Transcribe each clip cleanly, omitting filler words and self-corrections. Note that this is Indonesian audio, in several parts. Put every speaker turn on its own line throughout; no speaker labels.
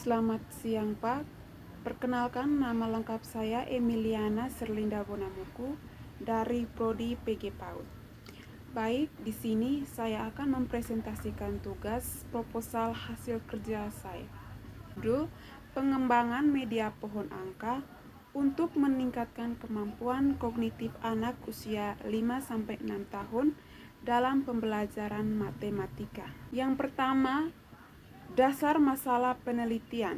Selamat siang Pak, perkenalkan nama lengkap saya Emiliana Serlinda Bonamuku dari Prodi PG PAUD. Baik, di sini saya akan mempresentasikan tugas proposal hasil kerja saya. Judul, pengembangan media pohon angka untuk meningkatkan kemampuan kognitif anak usia 5-6 tahun dalam pembelajaran matematika. Yang pertama, dasar masalah penelitian.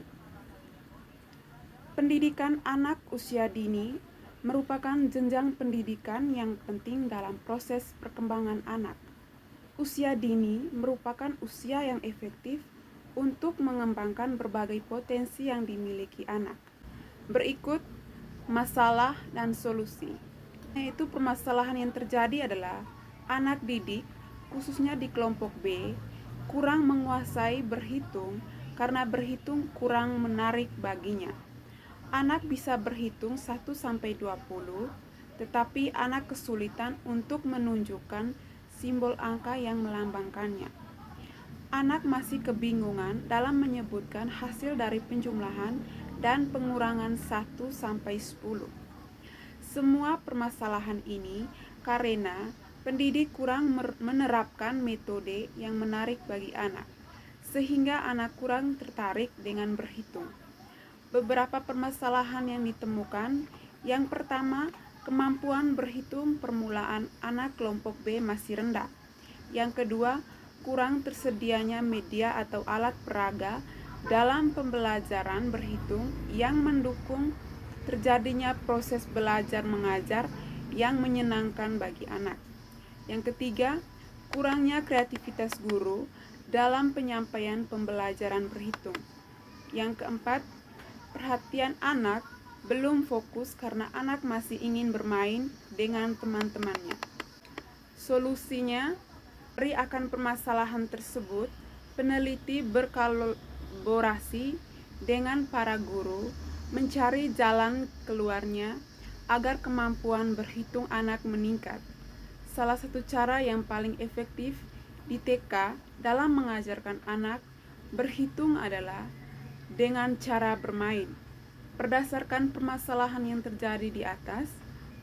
Pendidikan anak usia dini merupakan jenjang pendidikan yang penting dalam proses perkembangan anak. Usia dini merupakan usia yang efektif untuk mengembangkan berbagai potensi yang dimiliki anak. Berikut masalah dan solusi. Yaitu permasalahan yang terjadi adalah anak didik, khususnya di kelompok B, kurang menguasai berhitung karena berhitung kurang menarik baginya. Anak bisa berhitung 1-20, tetapi anak kesulitan untuk menunjukkan simbol angka yang melambangkannya. Anak masih kebingungan dalam menyebutkan hasil dari penjumlahan dan pengurangan 1-10. Semua permasalahan ini karena pendidik kurang menerapkan metode yang menarik bagi anak, sehingga anak kurang tertarik dengan berhitung. Beberapa permasalahan yang ditemukan, yang pertama, kemampuan berhitung permulaan anak kelompok B masih rendah. Yang kedua, kurang tersedianya media atau alat peraga dalam pembelajaran berhitung yang mendukung terjadinya proses belajar mengajar yang menyenangkan bagi anak. Yang ketiga, kurangnya kreativitas guru dalam penyampaian pembelajaran berhitung. Yang keempat, perhatian anak belum fokus karena anak masih ingin bermain dengan teman-temannya. Solusinya, dari akan permasalahan tersebut, peneliti berkolaborasi dengan para guru mencari jalan keluarnya agar kemampuan berhitung anak meningkat. Salah satu cara yang paling efektif di TK dalam mengajarkan anak berhitung adalah dengan cara bermain. Berdasarkan permasalahan yang terjadi di atas,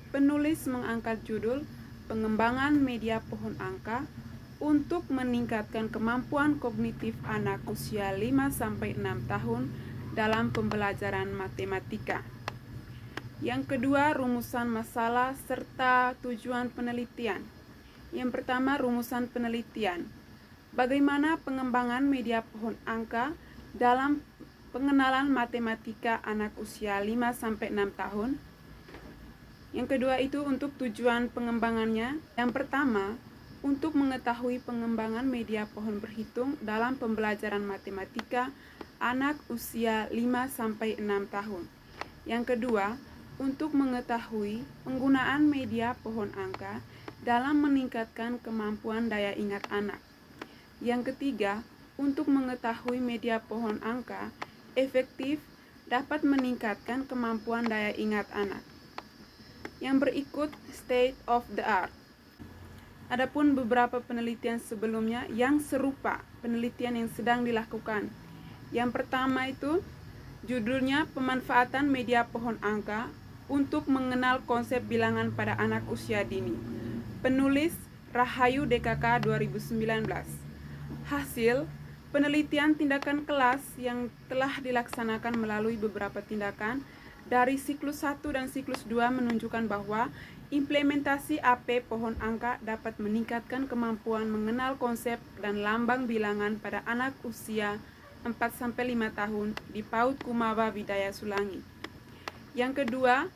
penulis mengangkat judul pengembangan media pohon angka untuk meningkatkan kemampuan kognitif anak usia 5-6 tahun dalam pembelajaran matematika. Yang kedua, rumusan masalah serta tujuan penelitian. Yang pertama, rumusan penelitian. Bagaimana pengembangan media pohon angka dalam pengenalan matematika anak usia 5-6 tahun. Yang kedua itu untuk tujuan pengembangannya. Yang pertama, untuk mengetahui pengembangan media pohon berhitung dalam pembelajaran matematika anak usia 5-6 tahun. Yang kedua, untuk mengetahui penggunaan media pohon angka dalam meningkatkan kemampuan daya ingat anak. Yang ketiga, untuk mengetahui media pohon angka efektif dapat meningkatkan kemampuan daya ingat anak. Yang berikut state of the art. Adapun beberapa penelitian sebelumnya yang serupa penelitian yang sedang dilakukan. Yang pertama itu judulnya pemanfaatan media pohon angka untuk mengenal konsep bilangan pada anak usia dini. Penulis Rahayu DKK 2019. Hasil penelitian tindakan kelas yang telah dilaksanakan melalui beberapa tindakan dari siklus 1 dan siklus 2 menunjukkan bahwa implementasi AP pohon angka dapat meningkatkan kemampuan mengenal konsep dan lambang bilangan pada anak usia 4-5 tahun di PAUD Kumawa Widaya Sulangi. Yang kedua,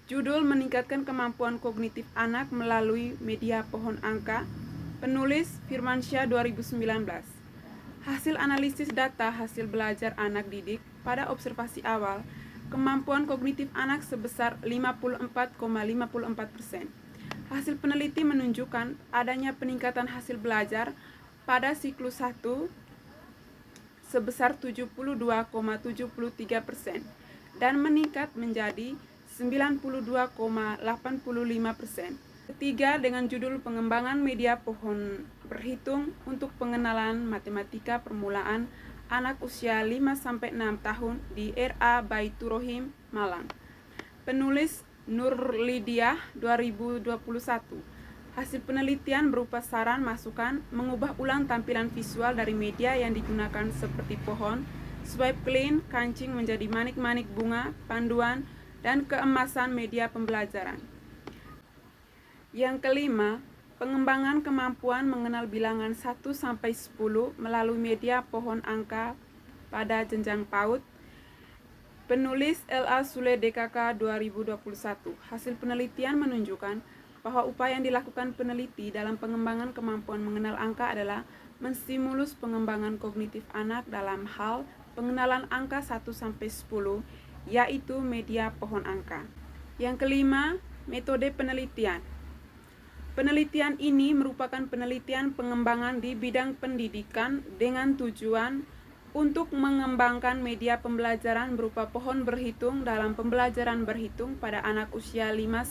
judul meningkatkan kemampuan kognitif anak melalui media pohon angka. Penulis Firmansyah 2019. Hasil analisis data hasil belajar anak didik pada observasi awal, kemampuan kognitif anak sebesar 54,54%. Hasil peneliti menunjukkan adanya peningkatan hasil belajar pada siklus 1 sebesar 72,73% dan meningkat menjadi 92,85%. Ketiga, dengan judul pengembangan media pohon berhitung untuk pengenalan matematika permulaan anak usia 5-6 tahun di RA Baiturohim, Malang. Penulis Nur Lidiah 2021. Hasil penelitian berupa saran masukan mengubah ulang tampilan visual dari media yang digunakan seperti pohon, swipe clean, kancing menjadi manik-manik bunga, panduan, dan keemasan media pembelajaran. Yang kelima, pengembangan kemampuan mengenal bilangan 1-10 melalui media pohon angka pada jenjang PAUD. Penulis LA Sule DKK 2021. Hasil penelitian menunjukkan bahwa upaya yang dilakukan peneliti dalam pengembangan kemampuan mengenal angka adalah menstimulus pengembangan kognitif anak dalam hal pengenalan angka 1-10, yaitu media pohon angka. Yang kelima, metode penelitian. Penelitian ini merupakan penelitian pengembangan di bidang pendidikan dengan tujuan untuk mengembangkan media pembelajaran berupa pohon berhitung dalam pembelajaran berhitung pada anak usia 5-6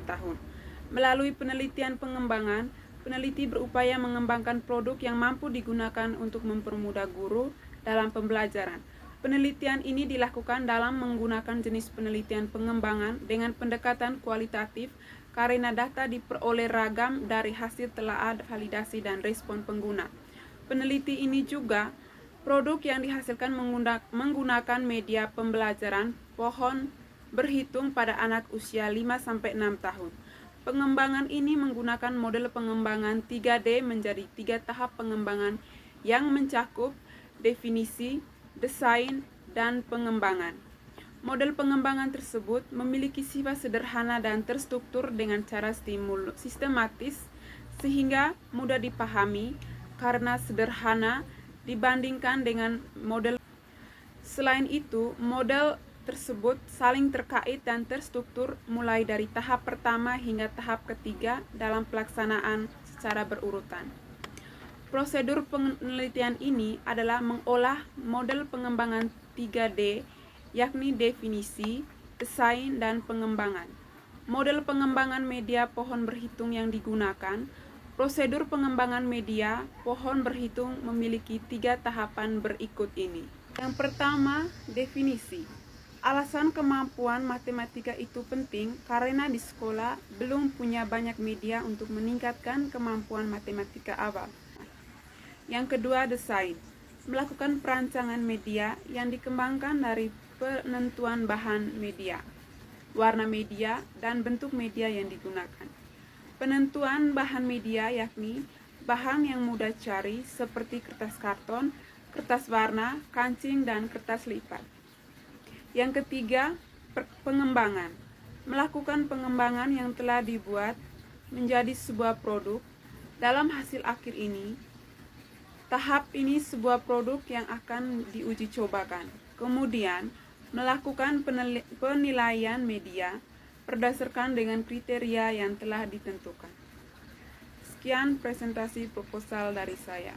tahun. Melalui penelitian pengembangan, peneliti berupaya mengembangkan produk yang mampu digunakan untuk mempermudah guru dalam pembelajaran. Penelitian ini dilakukan dalam menggunakan jenis penelitian pengembangan dengan pendekatan kualitatif karena data diperoleh ragam dari hasil telaah, validasi, dan respon pengguna. Peneliti ini juga produk yang dihasilkan menggunakan media pembelajaran pohon berhitung pada anak usia 5-6 tahun. Pengembangan ini menggunakan model pengembangan 3D menjadi 3 tahap pengembangan yang mencakup definisi, desain, dan pengembangan. Model pengembangan tersebut memiliki sifat sederhana dan terstruktur dengan cara sistematis sehingga mudah dipahami karena sederhana dibandingkan dengan model. Selain itu, model tersebut saling terkait dan terstruktur mulai dari tahap pertama hingga tahap ketiga dalam pelaksanaan secara berurutan. Prosedur penelitian ini adalah mengolah model pengembangan 3D, yakni definisi, desain, dan pengembangan. Model pengembangan media pohon berhitung yang digunakan. Prosedur pengembangan media pohon berhitung memiliki 3 tahapan berikut ini. Yang pertama, definisi. Alasan kemampuan matematika itu penting karena di sekolah belum punya banyak media untuk meningkatkan kemampuan matematika awal. Yang kedua, desain. Melakukan perancangan media yang dikembangkan dari penentuan bahan media, warna media, dan bentuk media yang digunakan. Penentuan bahan media yakni bahan yang mudah cari seperti kertas karton, kertas warna, kancing, dan kertas lipat. Yang ketiga, pengembangan. Melakukan pengembangan yang telah dibuat menjadi sebuah produk. Dalam hasil akhir ini, tahap ini sebuah produk yang akan diuji cobakan. Kemudian, melakukan penilaian media berdasarkan dengan kriteria yang telah ditentukan. Sekian presentasi proposal dari saya.